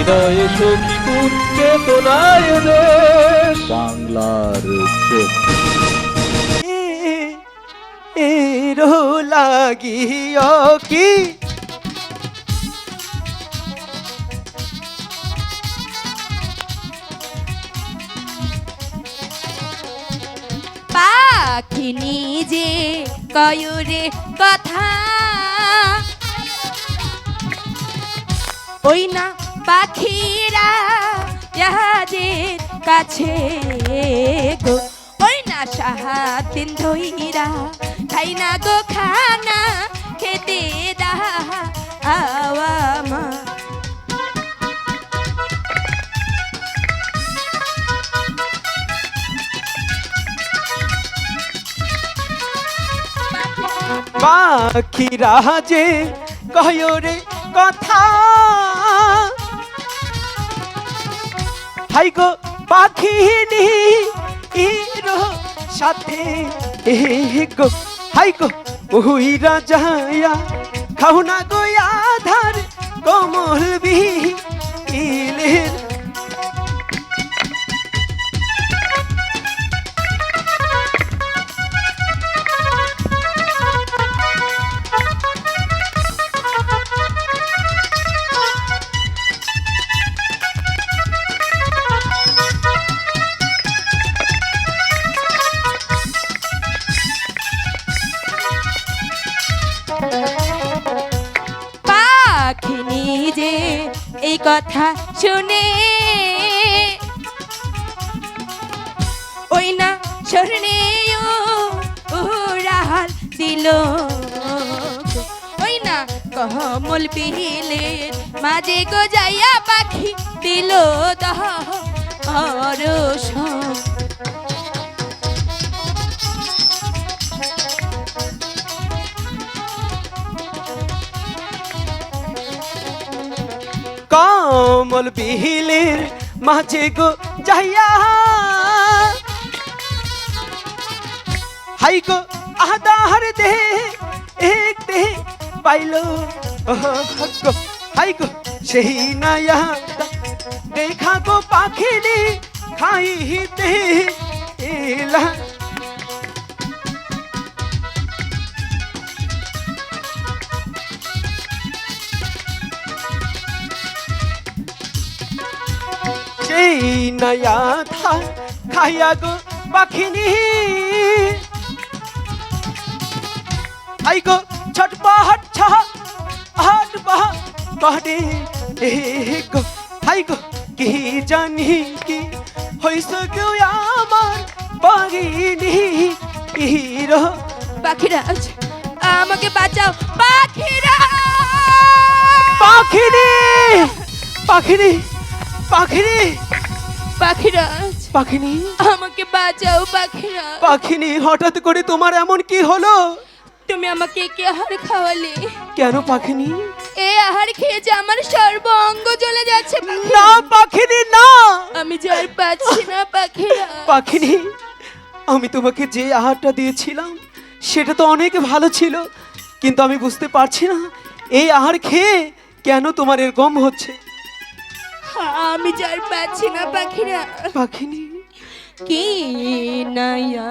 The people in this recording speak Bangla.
হৃদয়ে সখী কোন চেতনায় দেশ বাংলার চোখ এরো লাগিও কি পাখি নিজে কয়ুরে কথা ওই না পাখিরা জাহাজের কাছে গো ওই না সাহাতিন ধইরা খাই না গো খানা খেতে দাওয়া পাখিরা যে কয়রে কথা হাই গো পাখিনি ইরো সাথে গো হাই গো উইরা যায়া খাও না গো আধার কমল বিলের পাখি নিজে এই কথা শুনে ওই না স্বর্ণে উড়াল দিল ওই না কমল বিলের মাঝে গো যাইয়া পাখি দিল দহ কমল বিলের মাঝে গো যাইয়া হাই গো আদার দে এক দে পাইলো গো হাই গো সেই নয়া দেখা গো পাখিনি খাইতে এলা সেই নয়া থা খাইয়া গো পাখিনি আই গো ছটপট ছট বাহরে গো হাই গো কি জানি কি হইস গো আমার পাগিনি হিরো পাখিরাজ আমাকে বাঁচাও পাখিরা পাখিনি পাখিনি পাখিনি পাখিরাজ পাখিনি আমাকে বাঁচাও পাখিরা পাখিনি হঠাৎ করে তোমার এমন কি হলো তুমি আমাকে কি আহার খাওয়ালে কেন পাখিনি এই আহার খেয়ে যে আমার সর্ব অঙ্গ জ্বলে যাচ্ছে না পাখিনি না আমি যার পাচ্ছি না পাখিরা পাখিনি আমি তোমাকে যে আহারটা দিয়েছিলাম সেটা তো অনেক ভালো ছিল কিন্তু আমি বুঝতে পারছি না এই আহার খেয়ে কেন তোমার এরকম হচ্ছে আমি যার পাচ্ছি না পাখিরা পাখিনি কি নাইয়া